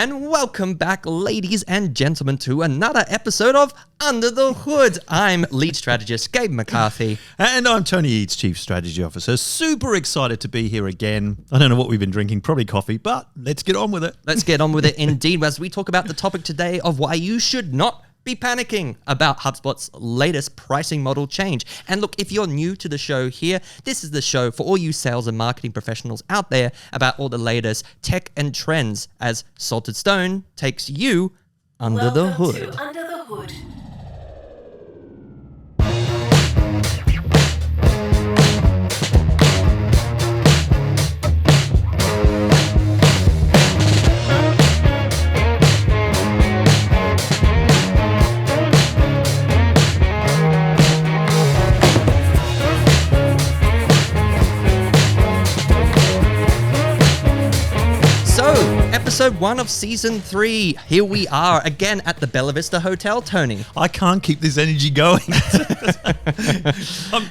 And welcome back, ladies and gentlemen, to another episode of Under the Hood. I'm lead strategist Gabe McCarthy. And I'm Tony Eads, Chief Strategy Officer. Super excited to be here again. I don't know what we've been drinking, probably coffee, but let's get on with it. Let's get on with it indeed, as we talk about the topic today of why you should not be panicking about HubSpot's latest pricing model change. And look, if you're new to the show here, this is the show for all you sales and marketing professionals out there about all the latest tech and trends as Salted Stone takes you under the hood. To Under the Hood. Episode 1 of Season 3. Here we are again at the Vista Hotel, Tony. I can't keep this energy going.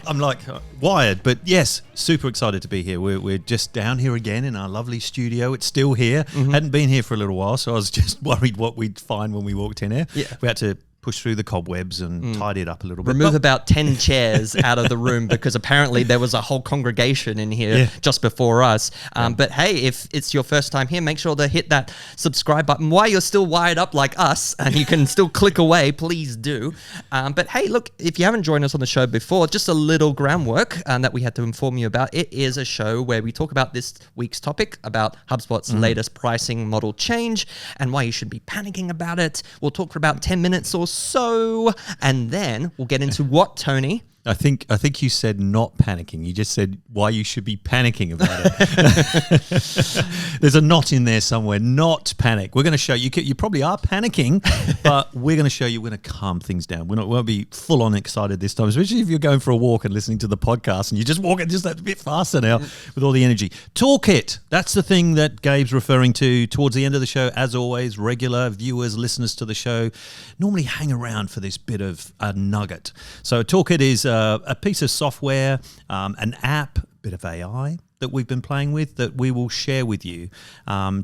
I'm like wired, but yes, super excited to be here. We're just down here again in our lovely studio. It's still here. Hadn't been here for a little while, so I was just worried what we'd find when we walked in here. Yeah. We had to push through the cobwebs and tidy it up a little bit. Remove about 10 chairs out of the room because apparently there was a whole congregation in here just before us. But hey, if it's your first time here, make sure to hit that subscribe button while you're still wired up like us and you can still click away, please do. But hey, look, if you haven't joined us on the show before, just a little groundwork that we had to inform you about. It is a show where we talk about this week's topic about HubSpot's latest pricing model change and why you should be panicking about it. We'll talk for about 10 minutes or so, and then we'll get into what, Tony? I think you said not panicking. You just said why you should be panicking about it. There's a not in there somewhere. Not panic. We're going to show you. You probably are panicking, but we're going to show you. We're going to calm things down. We won't be full on excited this time, especially if you're going for a walk and listening to the podcast and you're just walking just that bit faster now with all the energy. Toolkit. That's the thing that Gabe's referring to towards the end of the show. As always, regular viewers, listeners to the show normally hang around for this bit of a nugget. So a toolkit is a piece of software, an app, a bit of AI that we've been playing with that we will share with you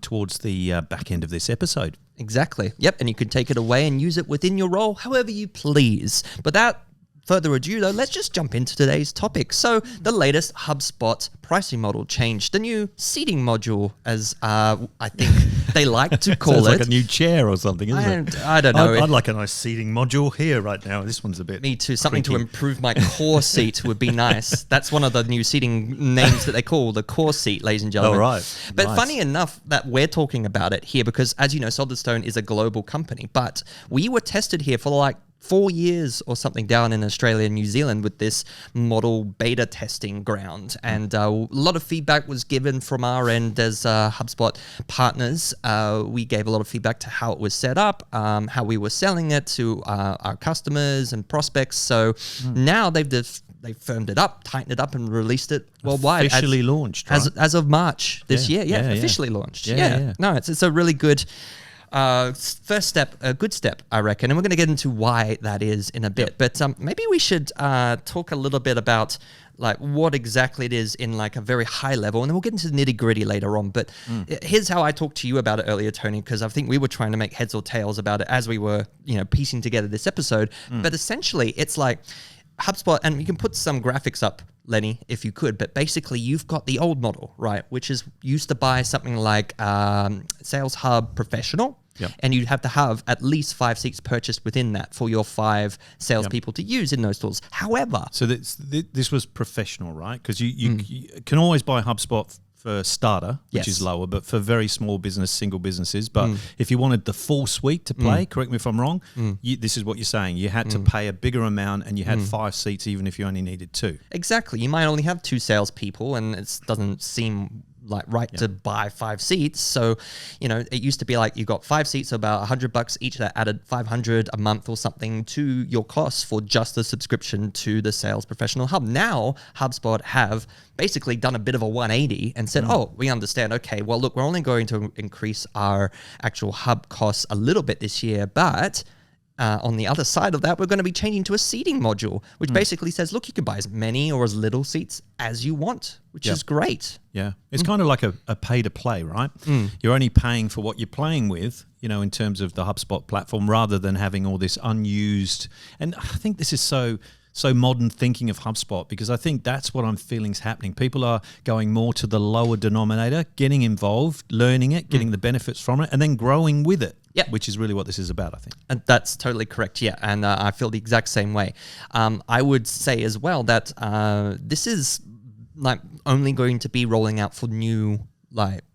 towards the back end of this episode. Exactly. Yep. And you can take it away and use it within your role however you please. But that further ado, though, let's just jump into today's topic. So the latest HubSpot pricing model changed. The new seating module, as I think they like to call Sounds it. like a new chair or something, isn't it? I don't know. I'd like a nice seating module here right now. This one's a bit Me too. Something creaky. to improve my core seat would be nice. That's one of the new seating names that they call the core seat, ladies and gentlemen. Oh, right. But Nice. funny enough that we're talking about it here because, as you know, Salted Stone is a global company, but we were tested here for like 4 years or something down in Australia and New Zealand with this model beta testing ground. And a lot of feedback was given from our end as HubSpot partners. We gave a lot of feedback to how it was set up, how we were selling it to our customers and prospects. So now they've firmed it up, tightened it up, and released it worldwide. Officially launched, right? As of March this year. Yeah, officially launched. Yeah. No, it's a really good first step, a good step, I reckon. And we're going to get into why that is in a bit. But maybe we should talk a little bit about like what exactly it is in like a very high level. And then we'll get into the nitty gritty later on. But here's how I talked to you about it earlier, Tony, because I think we were trying to make heads or tails about it as we were, piecing together this episode. But essentially it's like HubSpot, and you can put some graphics up, Lenny, if you could, but basically you've got the old model, right, which is used to buy something like Sales Hub Professional, and you'd have to have at least 5 seats purchased within that for your 5 salespeople to use in those tools. However... So this was professional, right? Because you can always buy HubSpot for starter, which is lower, but for very small business, single businesses. But if you wanted the full suite to play, correct me if I'm wrong, this is what you're saying. You had to pay a bigger amount and you had 5 seats even if you only needed 2. Exactly. You might only have 2 salespeople and it doesn't seem like to buy 5 seats. So, it used to be like you got 5 seats, so about $100 each. That added $500 a month or something to your costs for just the subscription to the Sales Professional Hub. Now, HubSpot have basically done a bit of a 180 and said, oh, we understand. Okay, well, look, we're only going to increase our actual hub costs a little bit this year, but on the other side of that, we're going to be changing to a seating module, which basically says, look, you can buy as many or as little seats as you want, which is great. Yeah. It's kind of like a pay to play, right? You're only paying for what you're playing with, in terms of the HubSpot platform, rather than having all this unused. And I think this is so modern thinking of HubSpot, because I think that's what I'm feeling is happening. People are going more to the lower denominator, getting involved, learning it, getting the benefits from it, and then growing with it. Yep. Which is really what this is about, I think. And that's totally correct, yeah. And I feel the exact same way. I would say as well that this is like only going to be rolling out for new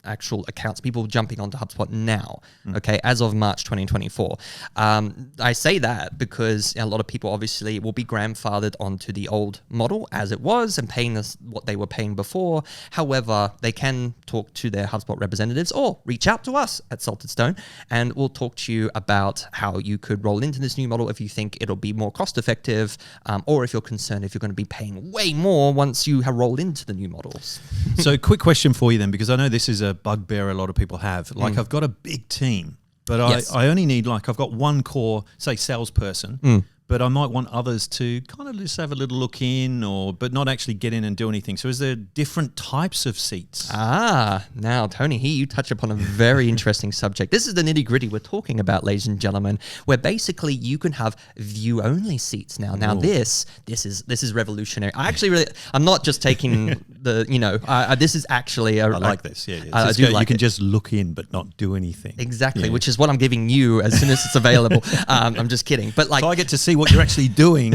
actual accounts, people jumping onto HubSpot now, okay, as of March 2024. I say that because a lot of people obviously will be grandfathered onto the old model as it was and paying us what they were paying before. However, they can talk to their HubSpot representatives or reach out to us at Salted Stone, and we'll talk to you about how you could roll into this new model if you think it'll be more cost effective, or if you're concerned if you're going to be paying way more once you have rolled into the new models. So quick question for you then, because I know this is a bugbear a lot of people have. Like I've got a big team, but I only need I've got one core, say, salesperson, but I might want others to kind of just have a little look in, but not actually get in and do anything. So is there different types of seats? Now, Tony, here you touch upon a very interesting subject. This is the nitty gritty we're talking about, ladies and gentlemen, where basically you can have view only seats now. Now, this is revolutionary. I'm not just taking this is actually I like this. Yeah. You can just look in but not do anything. Exactly, which is what I'm giving you as soon as it's available. I'm just kidding. But so I get to see what you're actually doing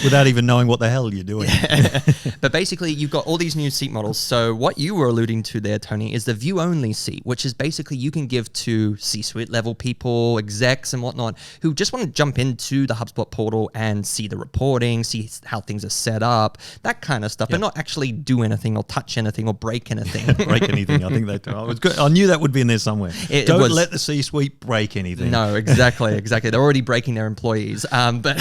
without even knowing what the hell you're doing. But basically, you've got all these new seat models. So what you were alluding to there, Tony, is the view only seat, which is basically you can give to C-suite level people, execs and whatnot, who just want to jump into the HubSpot portal and see the reporting, see how things are set up, that kind of stuff, but not actually do anything or touch anything or break anything. Break anything. I think that was good. I knew that would be in there somewhere. Don't let the C-suite break anything. No, exactly. They're already breaking their employees. But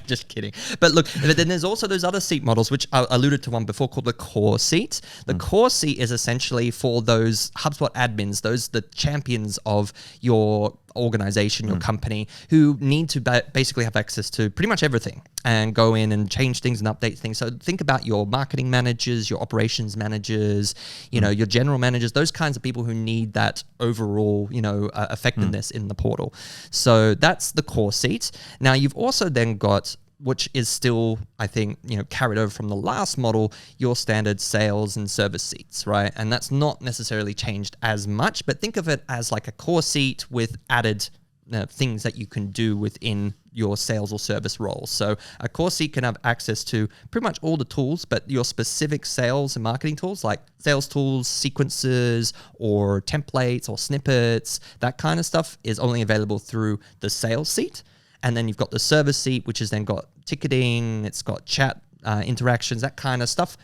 just kidding. But look, then there's also those other seat models, which I alluded to one before, called the core seat. The core seat is essentially for those HubSpot admins, the champions of your organization, your company, who need to basically have access to pretty much everything and go in and change things and update things. So think about your marketing managers, your operations managers, your general managers, those kinds of people who need that overall, effectiveness in the portal. So that's the core seat. Now you've also then got, which is still, I think, carried over from the last model, your standard sales and service seats, right? And that's not necessarily changed as much, but think of it as like a core seat with added things that you can do within your sales or service roles. So a core seat can have access to pretty much all the tools, but your specific sales and marketing tools like sales tools, sequences, or templates or snippets, that kind of stuff is only available through the sales seat. And then you've got the service seat, which has then got ticketing, it's got chat interactions, that kind of stuff.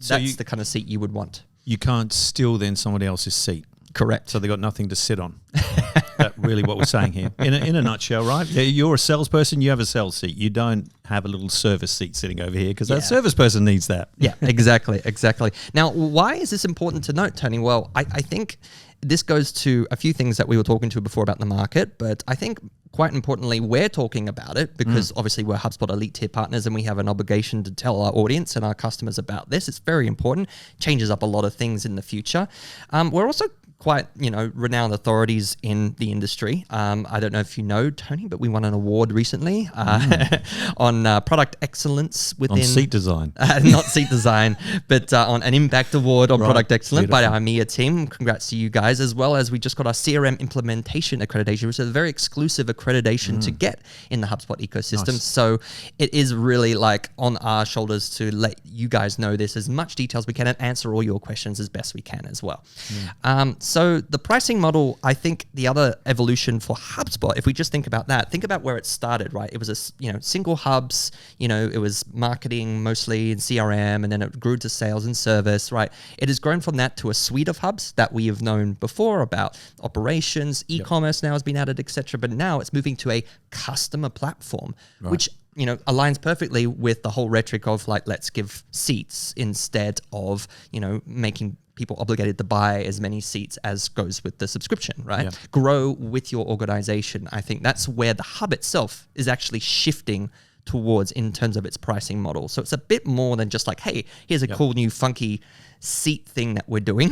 That's the kind of seat you would want. You can't steal then somebody else's seat. Correct. So they've got nothing to sit on. That's really what we're saying here. In a nutshell, right? You're a salesperson, you have a sales seat. You don't have a little service seat sitting over here because that service person needs that. Yeah, exactly. Now, why is this important to note, Tony? Well, I think this goes to a few things that we were talking to before about the market, but I think quite importantly, we're talking about it because obviously we're HubSpot Elite Tier partners and we have an obligation to tell our audience and our customers about this. It's very important. Changes up a lot of things in the future. We're also quite, renowned authorities in the industry. I don't know if you know, Tony, but we won an award recently on product excellence within... On seat design. Not seat design, but on an impact award on product excellence by Beautiful. our EMEA team. Congrats to you guys, as well as we just got our CRM implementation accreditation, which is a very exclusive accreditation to get in the HubSpot ecosystem. Nice. So it is really like on our shoulders to let you guys know this as much detail as we can and answer all your questions as best we can as well. So the pricing model, I think the other evolution for HubSpot, if we just think about that, think about where it started, right? It was a single hubs, it was marketing mostly in CRM, and then it grew to sales and service, right? It has grown from that to a suite of hubs that we have known before about operations, e-commerce now has been added, etc. But now it's moving to a customer platform, which aligns perfectly with the whole rhetoric of like, let's give seats instead of, making people obligated to buy as many seats as goes with the subscription, right? Yeah. Grow with your organization. I think that's where the hub itself is actually shifting towards in terms of its pricing model. So it's a bit more than just like, hey, here's a cool new funky seat thing that we're doing.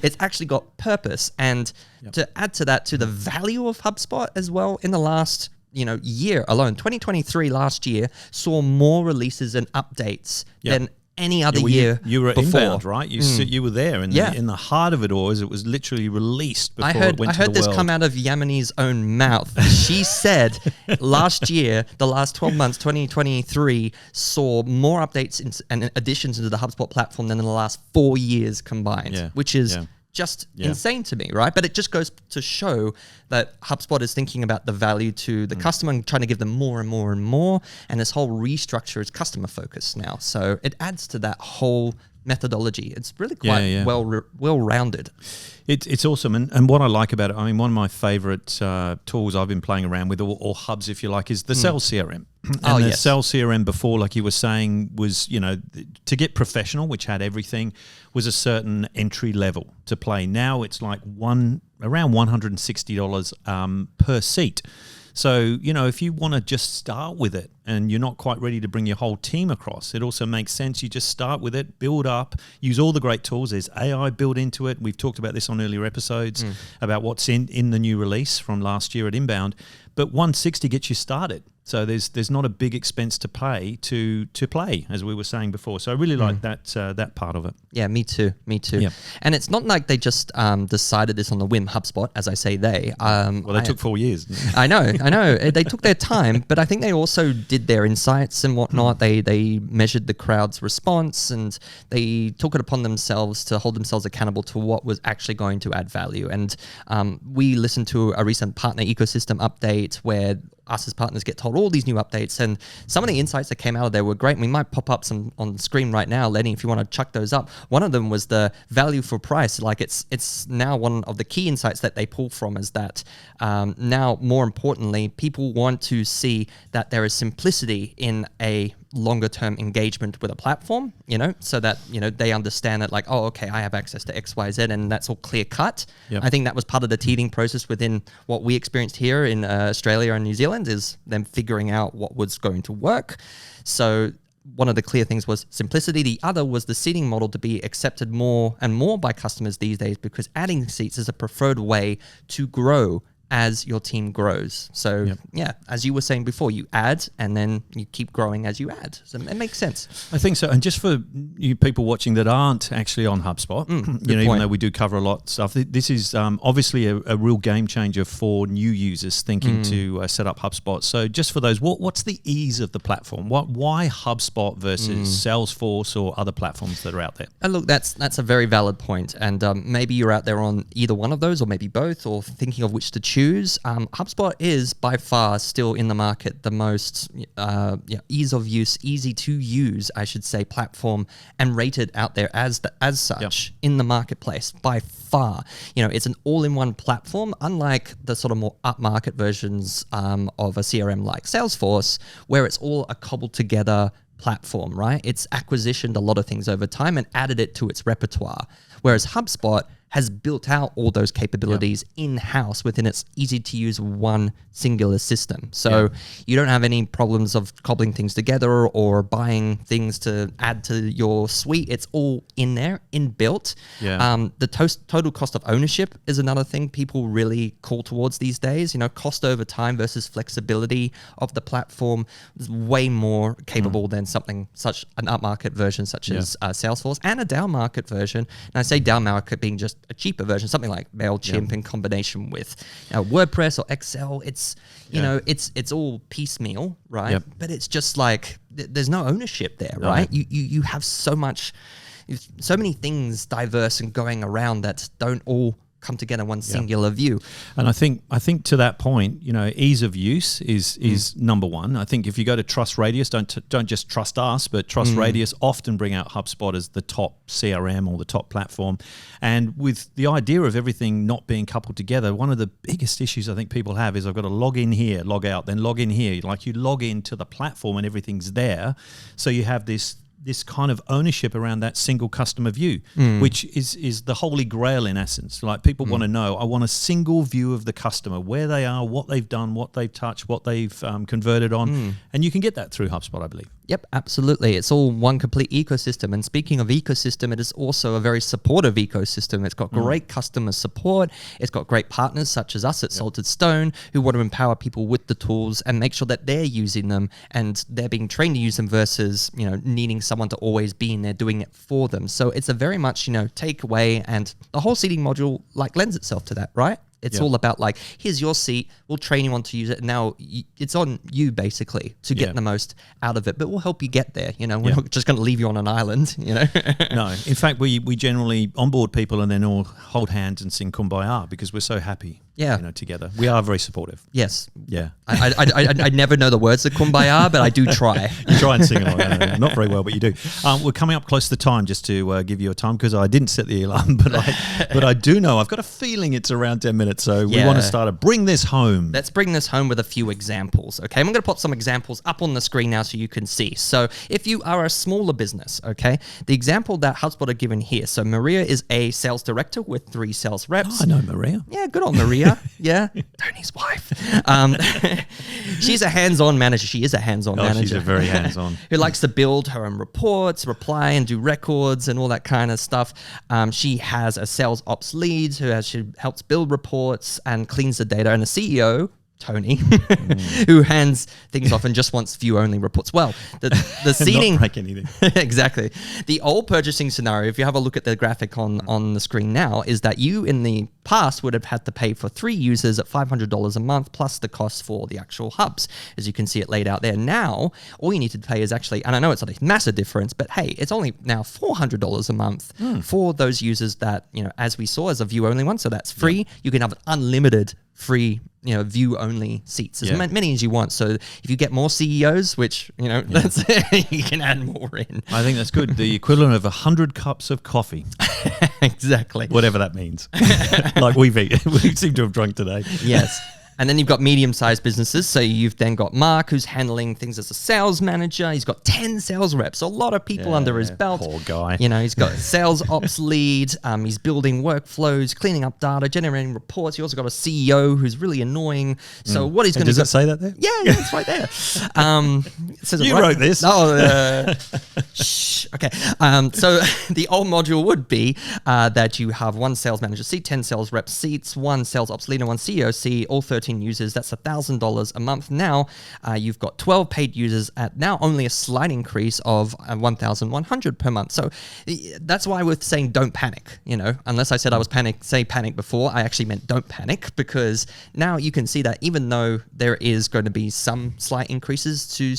It's actually got purpose. And to add to that, to the value of HubSpot as well, in the last year alone, 2023 last year saw more releases and updates than any other year. You were at before. Inbound, right? You were there, and in the heart of it all, as it was literally released before it went to the world. I heard this come out of Yamini's own mouth. She said last year, the last 12 months, 2023, saw more updates and additions into the HubSpot platform than in the last 4 years combined, which is just insane to me, right? But it just goes to show that HubSpot is thinking about the value to the customer and trying to give them more and more and more. And this whole restructure is customer focused now. So it adds to that whole methodology. It's really quite well-rounded. It's awesome. And what I like about it, I mean, one of my favorite tools I've been playing around with, or hubs, if you like, is the Sales CRM. And the Sales CRM before, like you were saying, was, to get professional, which had everything, was a certain entry level to play. Now it's like around $160 per seat. So, if you want to just start with it and you're not quite ready to bring your whole team across, it also makes sense. You just start with it, build up, use all the great tools. There's AI built into it. We've talked about this on earlier episodes about what's in the new release from last year at Inbound. But 160 gets you started. So there's not a big expense to pay to play, as we were saying before. So I really like that part of it. Yeah, me too. Yeah. And it's not like they just decided this on the whim, HubSpot, as I say they. They took 4 years. I know. They took their time, but I think they also did their insights and whatnot. They measured the crowd's response, and they took it upon themselves to hold themselves accountable to what was actually going to add value. And we listened to a recent partner ecosystem update where us as partners get told all these new updates, and some of the insights that came out of there were great. We might pop up some on the screen right now, Lenny, if you want to chuck those up. One of them was the value for price. Like it's now one of the key insights that they pull from is that now, more importantly, people want to see that there is simplicity in a longer term engagement with a platform, so that, they understand that like, oh, okay, I have access to X, Y, Z, and that's all clear cut. Yep. I think that was part of the teething process within what we experienced here in Australia and New Zealand, is them figuring out what was going to work. So one of the clear things was simplicity. The other was the seating model to be accepted more and more by customers these days, because adding seats is a preferred way to grow as your team grows. So as you were saying before, you add and then you keep growing as you add. So it makes sense. I think so. And just for you people watching that aren't actually on HubSpot, even though we do cover a lot of stuff, this is obviously a real game changer for new users thinking to set up HubSpot. So just for those, what's the ease of the platform? Why HubSpot versus Salesforce or other platforms that are out there? Look, that's a very valid point. And maybe you're out there on either one of those, or maybe both, or thinking of which to choose. HubSpot is by far still in the market the most ease of use, easy to use, I should say, platform, and rated out there as such in the marketplace by far. It's an all-in-one platform, unlike the sort of more upmarket versions of a CRM like Salesforce, where it's all a cobbled together platform, right? It's acquisitioned a lot of things over time and added it to its repertoire. Whereas HubSpot has built out all those capabilities in-house within its easy-to-use one singular system. So you don't have any problems of cobbling things together or buying things to add to your suite. It's all in there, inbuilt. The total cost of ownership is another thing people really call towards these days. Cost over time versus flexibility of the platform is way more capable than something such an upmarket version such as Salesforce, and a downmarket version. And I say downmarket being just a cheaper version, something like MailChimp in combination with WordPress or Excel. It's it's all piecemeal, right? But it's just like there's no ownership there, right? You have so many things diverse and going around that don't all come together in one singular view. And I think to that point, ease of use is number one. I think if you go to Trust Radius, don't just trust us, but Trust Radius often bring out HubSpot as the top CRM or the top platform. And with the idea of everything not being coupled together, one of the biggest issues I think people have is I've got to log in here, log out, then log in here. Like you log into the platform and everything's there. So you have this this kind of ownership around that single customer view, which is the holy grail in essence. Like people want to know, I want a single view of the customer, where they are, what they've done, what they've touched, what they've converted on. And you can get that through HubSpot, I believe. Yep, absolutely. It's all one complete ecosystem. And speaking of ecosystem, it is also a very supportive ecosystem. It's got great customer support. It's got great partners such as us at Salted Stone, who want to empower people with the tools and make sure that they're using them and they're being trained to use them versus, needing someone to always be in there doing it for them. So it's a very much, takeaway, and the whole seating module lends itself to that, right? It's all about here's your seat. We'll train you on to use it. And now it's on you basically to get the most out of it, but we'll help you get there. We're not just going to leave you on an island, No, in fact, we generally onboard people and then all hold hands and sing Kumbaya because we're so happy. Together. We are very supportive. Yes. Yeah. I never know the words of Kumbaya, but I do try. You try and sing along. Not very well, but you do. We're coming up close to time, just to give you a time, because I didn't set the alarm, but I do know. I've got a feeling it's around 10 minutes, so we want to start to bring this home. Let's bring this home with a few examples, okay? I'm going to put some examples up on the screen now so you can see. So if you are a smaller business, okay, the example that HubSpot are given here. So Maria is a sales director with 3 sales reps. Oh, I know Maria. Yeah, good on Maria. Yeah, Tony's wife. She's a hands-on manager. She is a hands-on manager. She's a very hands-on. Who likes to build her own reports, reply and do records and all that kind of stuff. She has a sales ops lead she helps build reports and cleans the data, and a CEO, Tony, who hands things off and just wants view-only reports. Well, the seating... Not break anything. Exactly. The old purchasing scenario, if you have a look at the graphic on the screen now, is that you in the past would have had to pay for 3 users at $500 a month plus the cost for the actual hubs, as you can see it laid out there. Now, all you need to pay is actually, and I know it's not a massive difference, but hey, it's only now $400 a month for those users that, as we saw, as a view-only one. So that's free. You can have unlimited free view-only seats, as many as you want. So if you get more CEOs, which, that's you can add more in. I think that's good. The equivalent of 100 cups of coffee. Exactly. Whatever that means. Like we seem to have drunk today. Yes. And then you've got medium-sized businesses. So you've then got Mark, who's handling things as a sales manager. He's got 10 sales reps, so a lot of people under his belt. Poor guy. He's got a sales ops lead. He's building workflows, cleaning up data, generating reports. He also got a CEO who's really annoying. So what he's going to do... Does it say that there? Yeah, it's right there. It says you wrote this. Oh, shh. Okay. So the old module would be that you have 1 sales manager seat, 10 sales rep seats, 1 sales ops leader, 1 CEO seat, all 13 users. That's $1,000 a month. Now you've got 12 paid users at now only a slight increase of $1,100 per month. So that's why we're saying don't panic. Unless I said I was panic before, I actually meant don't panic, because now you can see that even though there is going to be some slight increases to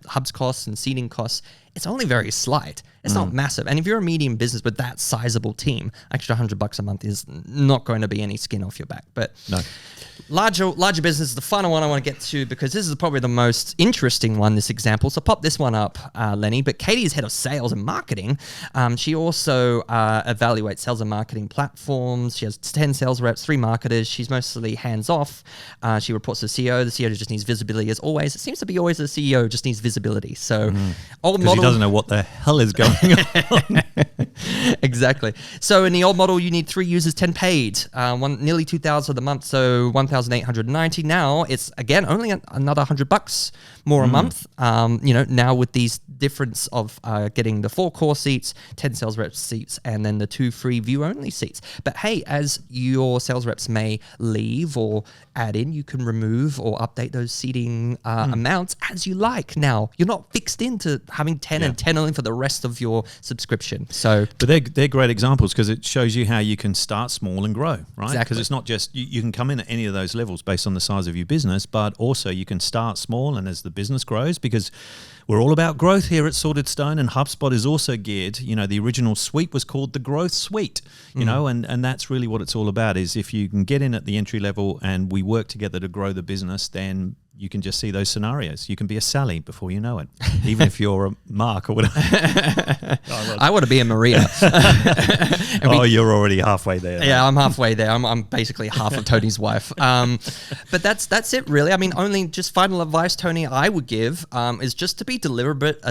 hubs costs and seating costs, it's only very slight. It's not massive. And if you're a medium business with that sizable team, extra $100 a month is not going to be any skin off your back. But no. Larger business is the final one I want to get to, because this is probably the most interesting one, this example. So pop this one up, Lenny. But Katie is head of sales and marketing. She also evaluates sales and marketing platforms. She has 10 sales reps, 3 marketers. She's mostly hands-off. She reports to the CEO. The CEO just needs visibility as always. It seems to be always the CEO just needs visibility. So old model... Because he doesn't know what the hell is going on. Exactly. So in the old model, you need 3 users, 10 paid, nearly $2,000 a month, so $1,890. Now it's again only another $100 more a month. Now with these difference of getting the 4 core seats, 10 sales rep seats, and then the 2 free view only seats. But hey, as your sales reps may leave or add in, you can remove or update those seating amounts as you like. Now you're not fixed into having 10 and 10 only for the rest of your subscription. So, but they're great examples, because it shows you how you can start small and grow, right? Exactly. Because it's not just you can come in at any of those levels based on the size of your business, but also you can start small, and as the business grows, because we're all about growth here at Sorted Stone, and HubSpot is also geared. The original suite was called the Growth Suite, and that's really what it's all about. Is if you can get in at the entry level and we work together to grow the business, then you can just see those scenarios. You can be a Sally before you know it, even if you're a Mark or whatever. I want to be a Maria. You're already halfway there. Yeah, I'm halfway there. I'm basically half of Tony's wife. But that's it, really. I mean, only just final advice, Tony, I would give is just to be deliberate.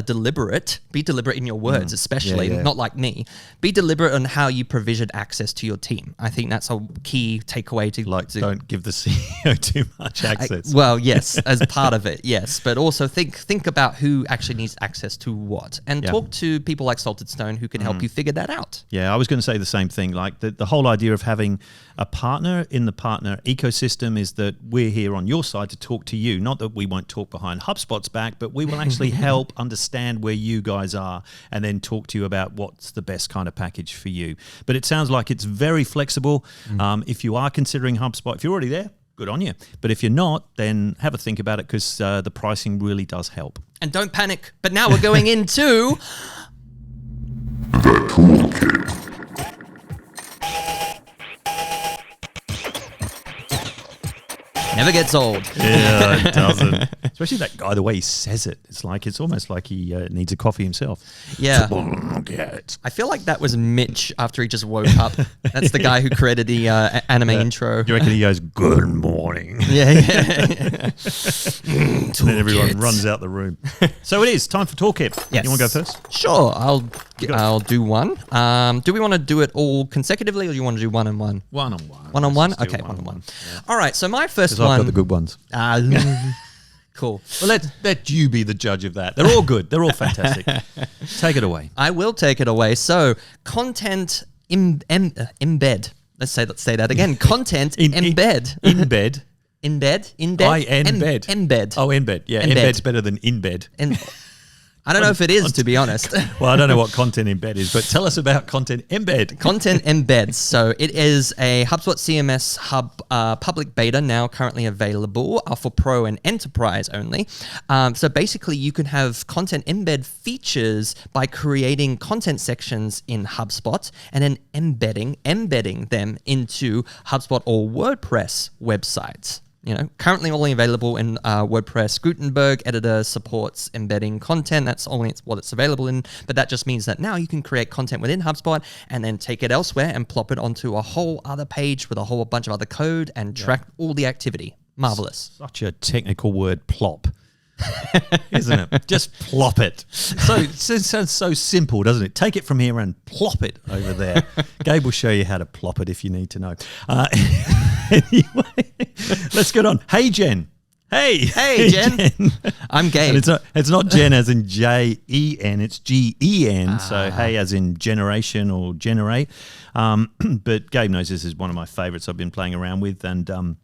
Be deliberate in your words, especially, not like me. Be deliberate on how you provision access to your team. I think that's a key takeaway to don't give the CEO too much access. Well, yes, as part of it, yes. But also think about who actually needs access to what. And talk to people like Salted Stone who can help you figure that out. Yeah, I was going to say the same thing. Like the whole idea of having a partner in the partner ecosystem is that we're here on your side to talk to you. Not that we won't talk behind HubSpot's back, but we will actually help understand where you guys are and then talk to you about what's the best kind of package for you. But it sounds like it's very flexible. If you are considering HubSpot, if you're already there, good on you. But if you're not, then have a think about it, because the pricing really does help. And don't panic. But now we're going into The Toolkit. Never gets old. Yeah, it doesn't. Especially that guy, the way he says it. It's almost like he needs a coffee himself. Yeah. I feel like that was Mitch after he just woke up. That's the guy who created the anime intro. You reckon he goes, "Good morning"? Yeah. And then everyone runs out the room. So it is time for Toolkit. Yes. You want to go first? Sure. I'll do one. Do we want to do it all consecutively, or do you want to do one and one? One on one. One on one? Okay, one on one. Yeah. All right, so my first one. I've got the good ones. Cool. Well, let you be the judge of that. They're all good. They're all fantastic. Take it away. I will take it away. So, content embed. Let's say that again. Content embed. Embed. Embed. Embed. Oh, embed. Yeah, embed's better than in bed. I don't know if it is, to be honest. Well, I don't know what content embed is, but tell us about content embed. Content embeds. So it is a HubSpot CMS Hub public beta now currently available for Pro and Enterprise only. So basically, you can have content embed features by creating content sections in HubSpot and then embedding them into HubSpot or WordPress websites. Currently only available in WordPress. Gutenberg editor supports embedding content. That's only what it's available in. But that just means that now you can create content within HubSpot and then take it elsewhere and plop it onto a whole other page with a whole bunch of other code and track all the activity. Marvelous. Such a technical word, plop. Isn't it? Just plop it. So it sounds so simple, doesn't it? Take it from here and plop it over there. Gabe will show you how to plop it if you need to know. Anyway, let's get on. Hey, Jen. Hey, Jen. I'm Gabe. And it's not Jen as in Jen, it's Gen. So hey as in generation or generate. But Gabe knows this is one of my favorites I've been playing around with, and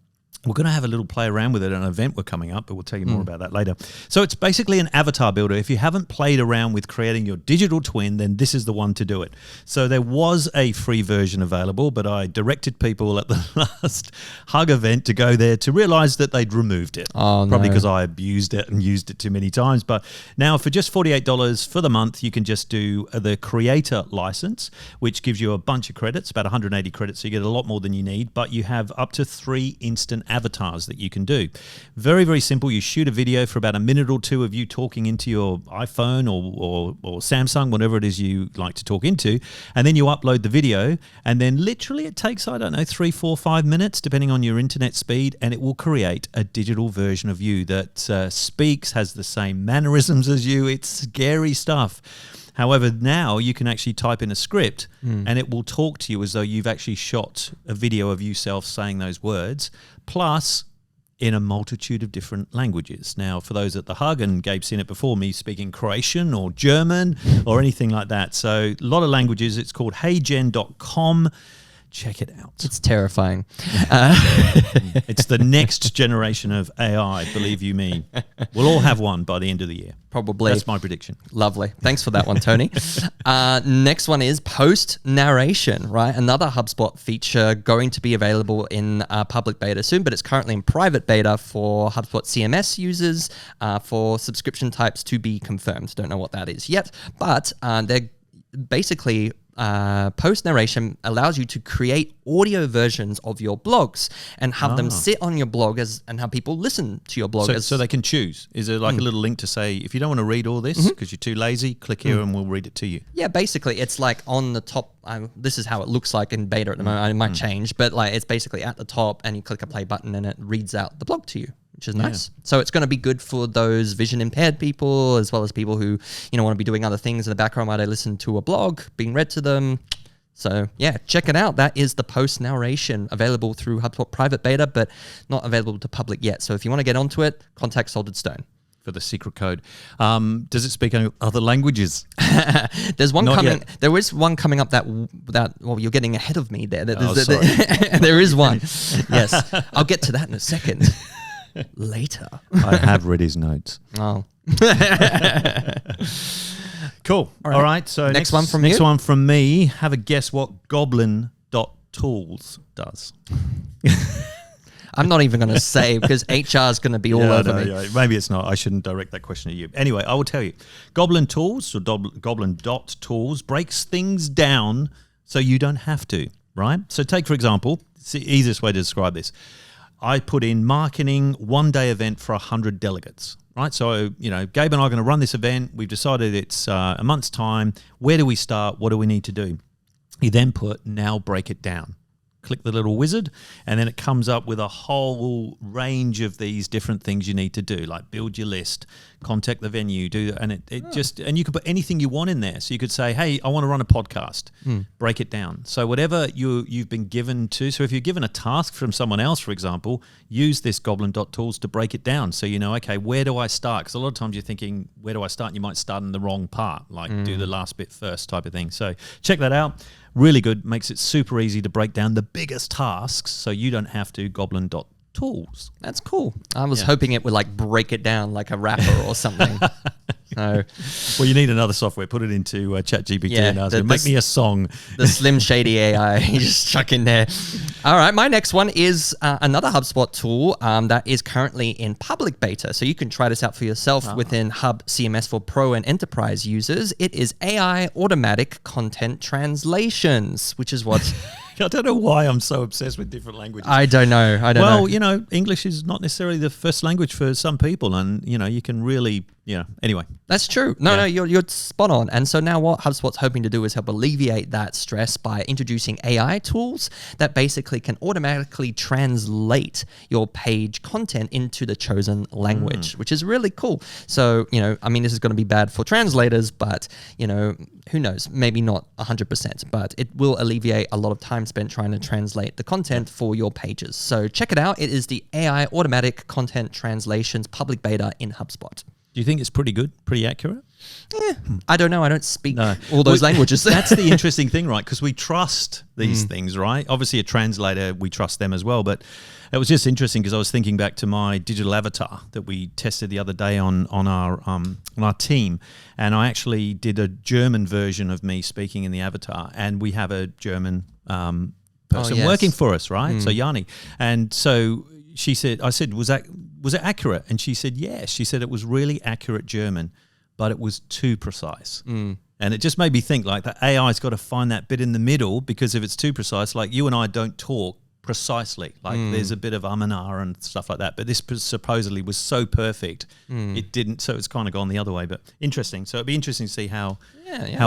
we're going to have a little play around with it at an event we're coming up, but we'll tell you more about that later. So it's basically an avatar builder. If you haven't played around with creating your digital twin, then this is the one to do it. So there was a free version available, but I directed people at the last Hug event to go there to realize that they'd removed it. Oh, Probably because I abused it and used it too many times. But now for just $48 for the month, you can just do the creator license, which gives you a bunch of credits, about 180 credits. So you get a lot more than you need, but you have up to 3 instant avatars that you can do. Very, very simple. You shoot a video for about a minute or two of you talking into your iPhone or Samsung, whatever it is you like to talk into, and then you upload the video, and then literally it takes, 3, 4, 5 minutes, depending on your internet speed, and it will create a digital version of you that speaks, has the same mannerisms as you. It's scary stuff. However, now you can actually type in a script and it will talk to you as though you've actually shot a video of yourself saying those words, plus in a multitude of different languages. Now, for those at the Hug, and Gabe's seen it before, me speaking Croatian or German or anything like that. So a lot of languages. It's called heygen.com. Check it out. It's terrifying. It's the next generation of AI, believe you me. We'll all have one by the end of the year. Probably. That's my prediction. Lovely. Thanks for that one, Tony. Next one is post narration, right? Another HubSpot feature going to be available in public beta soon, but it's currently in private beta for HubSpot CMS users for subscription types to be confirmed. Don't know what that is yet, but they're basically post narration allows you to create audio versions of your blogs and have them sit on your blog and have people listen to your blog. So they can choose. Is there like a little link to say, if you don't want to read all this because you're too lazy, click here and we'll read it to you? Yeah, basically it's like on the top. This is how it looks like in beta at the moment. It might change, but like it's basically at the top and you click a play button and it reads out the blog to you, which is nice. So it's going to be good for those vision impaired people as well as people who, want to be doing other things in the background while they listen to a blog being read to them. So yeah, check it out. That is the post narration available through HubSpot private beta, but not available to public yet. So if you want to get onto it, contact Salted Stone for the secret code. Does it speak other languages? There's one Not coming. yet. There is one coming up that well, you're getting ahead of me there. Sorry. There is one. Yes, I'll get to that in a second. Later. I have read his notes. Oh. Cool. All right. So next one from next you? one from me. Have a guess what goblin.tools does. I'm not even going to say because HR is going to be all over me. Yeah. Maybe it's not. I shouldn't direct that question to you. Anyway, I will tell you. Goblin Tools or Goblin.tools breaks things down so you don't have to, right? So take, for example, it's the easiest way to describe this. I put in marketing one-day event for 100 delegates, right? So, Gabe and I are going to run this event. We've decided it's a month's time. Where do we start? What do we need to do? You then put now break it down. Click the little wizard, and then it comes up with a whole range of these different things you need to do, like build your list, contact the venue, and you can put anything you want in there. So you could say, hey, I want to run a podcast, break it down. So whatever you've been given to, so if you're given a task from someone else, for example, use this goblin.tools to break it down. So okay, where do I start? Because a lot of times you're thinking, where do I start? And you might start in the wrong part, like do the last bit first type of thing. So check that out. Really good. Makes it super easy to break down the biggest tasks so you don't have to. Goblin.tools. That's cool. I was hoping it would like break it down like a rapper or something. So, well, you need another software. Put it into ChatGPT and ask it, make me a song. The Slim Shady AI you just chuck in there. All right, my next one is another HubSpot tool that is currently in public beta. So you can try this out for yourself within Hub CMS for Pro and Enterprise users. It is AI automatic content translations, which is what... I don't know why I'm so obsessed with different languages. I don't know. Well, English is not necessarily the first language for some people, and you can really, anyway. That's true. No, you're spot on. And so now what HubSpot's hoping to do is help alleviate that stress by introducing AI tools that basically can automatically translate your page content into the chosen language, which is really cool. So, this is going to be bad for translators, but, who knows? Maybe not 100%, but it will alleviate a lot of time spent trying to translate the content for your pages. So check it out. It is the AI automatic content translations public beta in HubSpot. Do you think it's pretty good, pretty accurate? Yeah, I don't know. I don't speak all those languages. That's the interesting thing, right? Because we trust these things, right? Obviously, a translator, we trust them as well. But it was just interesting because I was thinking back to my digital avatar that we tested the other day on our team, and I actually did a German version of me speaking in the avatar, and we have a German person working for us, right? So Yanni, and so she said, I said, was it accurate? And she said, yes. She said it was really accurate German, but it was too precise. And it just made me think like the AI's got to find that bit in the middle, because if it's too precise, like you and I don't talk precisely, like there's a bit of and and stuff like that, but this supposedly was so perfect it didn't, so it's kind of gone the other way. But interesting. So it'd be interesting to see how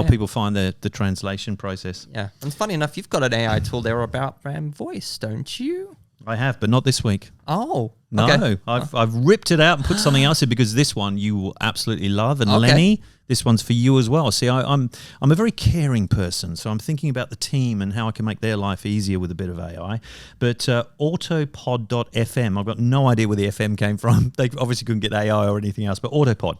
people find the translation process. Yeah, and funny enough, you've got an AI tool there about voice, don't you? I have, but not this week. Oh, no, okay. I've ripped it out and put something else in, because this one you will absolutely love. And Lenny, this one's for you as well. See, I'm a very caring person, so I'm thinking about the team and how I can make their life easier with a bit of AI. But autopod.fm, I've got no idea where the FM came from. They obviously couldn't get AI or anything else, but Autopod.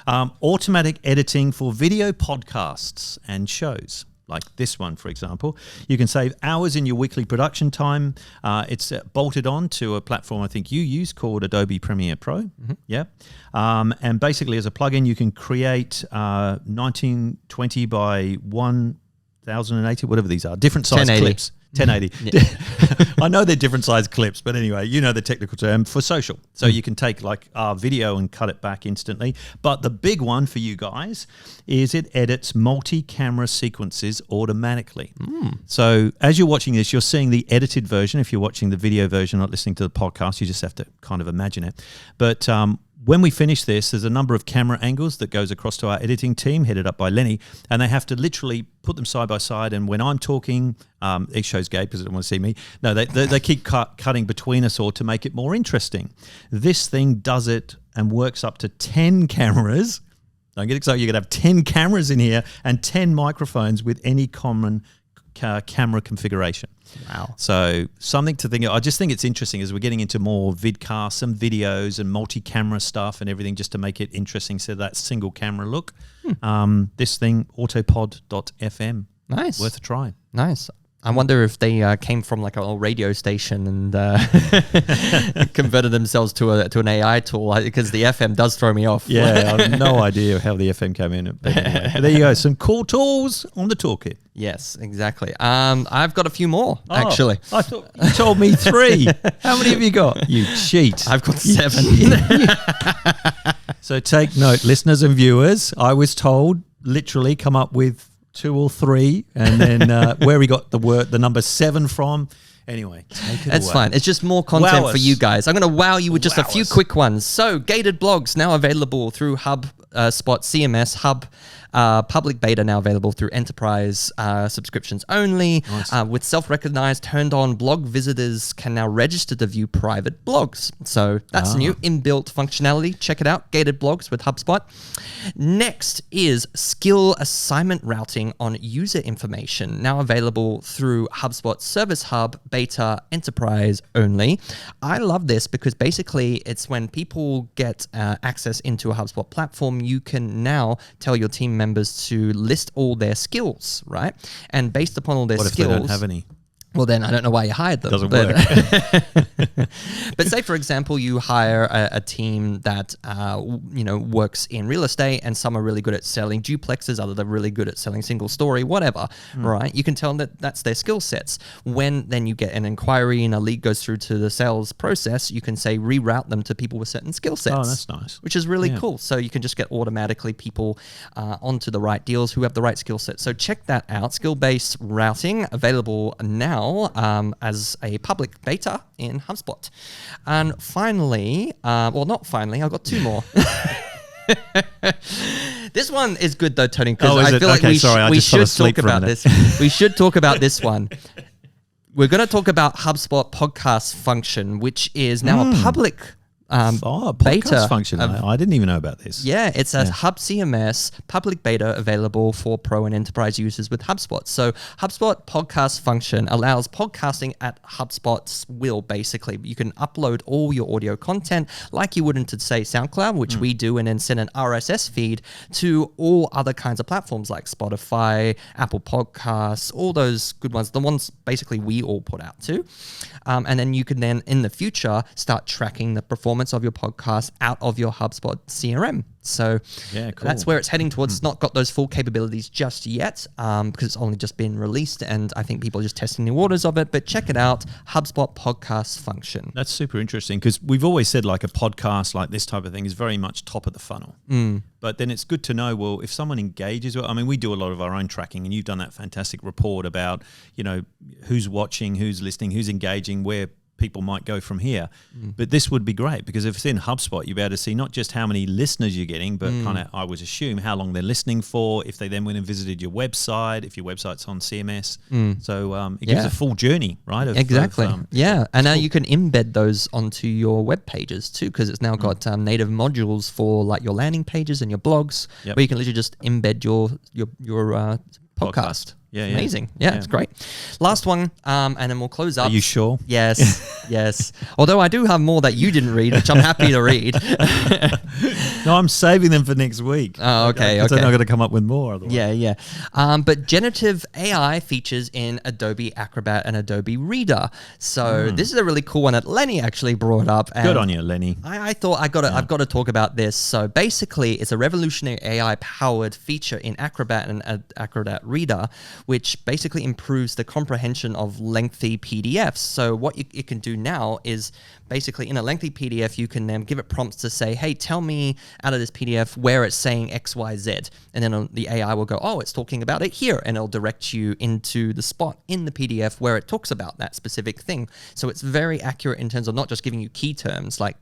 Automatic editing for video podcasts and shows. Like this one, for example. You can save hours in your weekly production time. It's bolted on to a platform I think you use called Adobe Premiere Pro. Yeah. And basically as a plugin, you can create 1920 by 1080, whatever these are, different size 1080. clips. 1080. I know they're different size clips, but anyway, you know the technical term for social. So you can take like our video and cut it back instantly. But the big one for you guys is it edits multi-camera sequences automatically. So as you're watching this, you're seeing the edited version. If you're watching the video version, not listening to the podcast, you just have to kind of imagine it. But when we finish this, there's a number of camera angles that goes across to our editing team, headed up by Lenny, and they have to literally put them side by side. And when I'm talking, it shows Gabe because they don't want to see me. No, they keep cutting between us all to make it more interesting. This thing does it and works up to 10 cameras. Don't get excited. You're going to have 10 cameras in here and 10 microphones with any common camera configuration. Wow. So something to think of. I just think it's interesting as we're getting into more vidcasts, some videos and multi-camera stuff and everything just to make it interesting instead of that single camera look. This thing, autopod.fm. Nice. Worth a try. Nice. I wonder if they came from like a radio station and converted themselves to an AI tool, because the FM does throw me off. Yeah, I have no idea how the FM came in. But anyway, there you go. Some cool tools on the toolkit. Yes, exactly. I've got a few more, actually. I thought you told me 3. How many have you got? You cheat. I've got 7. So take note, listeners and viewers. I was told literally come up with 2 or 3, and then where we got the number 7 from. Anyway, take it That's away. fine. It's just more content for you guys. I'm going to wow you with just a few us. quick ones. So, gated blogs now available through HubSpot CMS Hub. Public beta now available through enterprise subscriptions only. Nice. With self-recognized turned on, blog visitors can now register to view private blogs. So that's new inbuilt functionality. Check it out. Gated blogs with HubSpot. Next is skill assignment routing on user information, now available through HubSpot Service Hub beta enterprise only. I love this because basically it's when people get access into a HubSpot platform, you can now tell your team members to list all their skills, right? And based upon all their skills... What if they don't have any? Well, then I don't know why you hired them. Doesn't work. But say, for example, you hire a team that works in real estate, and some are really good at selling duplexes, others are really good at selling single story, whatever, right? You can tell them that that's their skill sets. When then you get an inquiry and a lead goes through to the sales process, you can say reroute them to people with certain skill sets. Oh, that's nice. Which is really cool. So you can just get automatically people onto the right deals who have the right skill set. So check that out. Skill-based routing available now as a public beta in HubSpot. And finally, not finally, I've got 2 more. This one is good though, Tony, because I feel like we should talk about this. We should talk about this one. We're going to talk about HubSpot podcast function, which is now a public podcast beta function. I didn't even know about this. Yeah, it's a Hub CMS public beta available for pro and enterprise users with HubSpot. So HubSpot podcast function allows podcasting at HubSpot's will, basically. You can upload all your audio content like you would into, say, SoundCloud, which we do, and then send an RSS feed to all other kinds of platforms like Spotify, Apple Podcasts, all those good ones, the ones basically we all put out to. And then you can then, in the future, start tracking the performance of your podcast out of your HubSpot CRM. So that's where it's heading towards. It's not got those full capabilities just yet because it's only just been released, and I think people are just testing the waters of it. But check it out, HubSpot podcast function. That's super interesting because we've always said like a podcast like this type of thing is very much top of the funnel. But then it's good to know, well, if someone engages, I mean, we do a lot of our own tracking, and you've done that fantastic report about, who's watching, who's listening, who's engaging, where people might go from here. But this would be great because if it's in HubSpot, you'll be able to see not just how many listeners you're getting, but kind of, I would assume, how long they're listening for, if they then went and visited your website, if your website's on CMS. So it gives a full journey, right? Exactly. And now you can embed those onto your web pages too, because it's now got native modules for like your landing pages and your blogs, where you can literally just embed your podcast. Amazing. Yeah, it's great. Last one, and then we'll close up. Are you sure? Yes, yes. Although I do have more that you didn't read, which I'm happy to read. No, I'm saving them for next week. Oh, okay. Because I'm not going to come up with more otherwise. Yeah. But generative AI features in Adobe Acrobat and Adobe Reader. So this is a really cool one that Lenny actually brought up. And good on you, Lenny. I thought I've got to talk about this. So basically, it's a revolutionary AI-powered feature in Acrobat and Acrobat Reader, which basically improves the comprehension of lengthy PDFs. So what you can do now is basically in a lengthy PDF, you can then give it prompts to say, hey, tell me out of this PDF where it's saying X, Y, Z. And then the AI will go, oh, it's talking about it here. And it'll direct you into the spot in the PDF where it talks about that specific thing. So it's very accurate in terms of not just giving you key terms, like,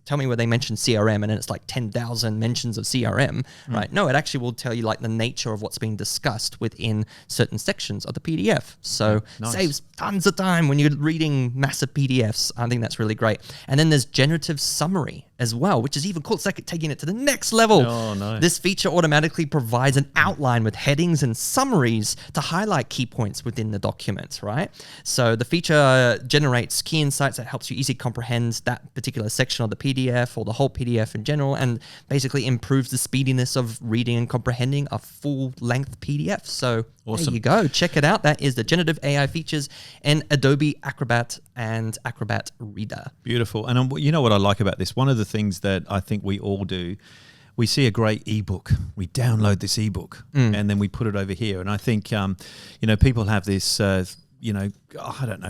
tell me where they mention CRM, and then it's like 10,000 mentions of CRM, right? No, it actually will tell you like the nature of what's being discussed within certain sections of the PDF. So saves tons of time when you're reading massive PDFs. I think that's really great. And then there's generative summary as well, which is even cool. It's like taking it to the next level. Oh, nice. This feature automatically provides an outline with headings and summaries to highlight key points within the document, right? So the feature generates key insights that helps you easily comprehend that particular section of the PDF or the whole PDF in general, and basically improves the speediness of reading and comprehending a full-length PDF. So awesome. There you go. Check it out. That is the generative AI features in Adobe Acrobat and Acrobat Reader. Beautiful. And you know what I like about this? One of the things that I think we all do, we see a great ebook, we download this ebook, and then we put it over here. And I think, people have this,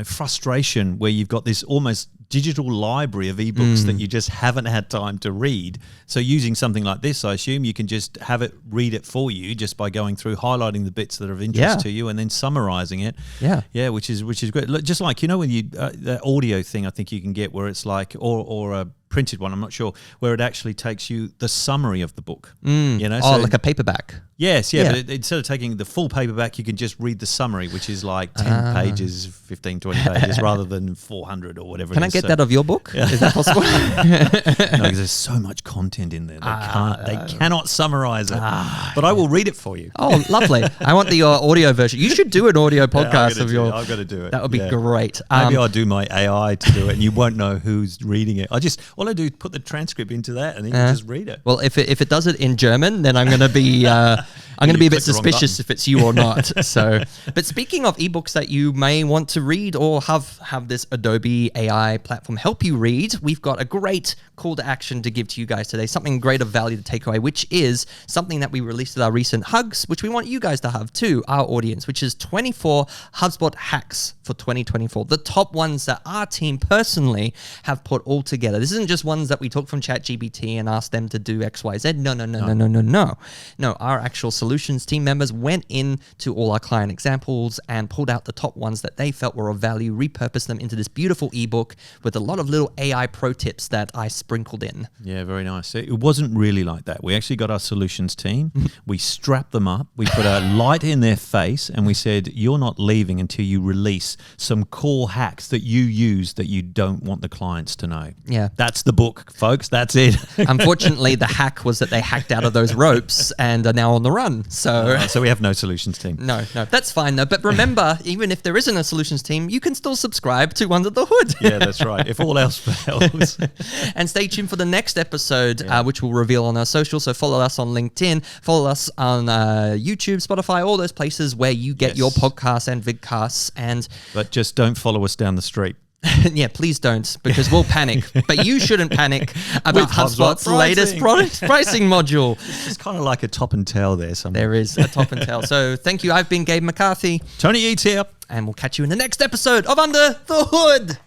frustration where you've got this almost digital library of ebooks that you just haven't had time to read. So using something like this, I assume you can just have it read it for you just by going through, highlighting the bits that are of interest to you, and then summarizing it. Yeah, which is great. Look, just like when you the audio thing, I think you can get where it's like or a printed one, I'm not sure, where it actually takes you the summary of the book. So like a paperback. Yes, but instead of taking the full paperback, you can just read the summary, which is like 10 pages, 15, 20 pages, rather than 400 or whatever Can it I is. get that of your book? Is that possible? No, because there's so much content in there. They cannot summarize it. But I will read it for you. Oh, lovely. I want the audio version. You should do an audio podcast of your... I've got to do it. That would be great. Maybe I'll do my AI to do it, and you won't know who's reading it. All I do is put the transcript into that, and then you just read it. Well, if it does it in German, then I'm going to be a bit suspicious if it's you or not. So, but speaking of ebooks that you may want to read or have this Adobe AI platform help you read, we've got a great call to action to give to you guys today. Something great of value to take away, which is something that we released at our recent Hugs, which we want you guys to have too, our audience, which is 24 HubSpot hacks for 2024. The top ones that our team personally have put all together. This isn't just ones that we took from ChatGPT and asked them to do X, Y, Z. No. No, our actual solutions team members went into all our client examples and pulled out the top ones that they felt were of value, repurposed them into this beautiful ebook with a lot of little AI pro tips that I sprinkled in. Yeah, very nice. It wasn't really like that. We actually got our solutions team. We strapped them up. We put a light in their face and we said, you're not leaving until you release some core hacks that you use that you don't want the clients to know. Yeah. That's the book, folks. That's it. Unfortunately, the hack was that they hacked out of those ropes and are now on the run. So we have no solutions team. No, that's fine though. But remember, even if there isn't a solutions team, you can still subscribe to Under the Hood. Yeah, that's right. If all else fails. And stay tuned for the next episode, which we'll reveal on our social. So follow us on LinkedIn, follow us on YouTube, Spotify, all those places where you get your podcasts and vidcasts. But just don't follow us down the street. Yeah, please don't, because we'll panic. But you shouldn't panic about HubSpot's latest product pricing module. It's kind of like a top and tail there somewhere. There is a top and tail. So thank you. I've been Gabe McCarthy. Tony Eads here. And we'll catch you in the next episode of Under the Hood.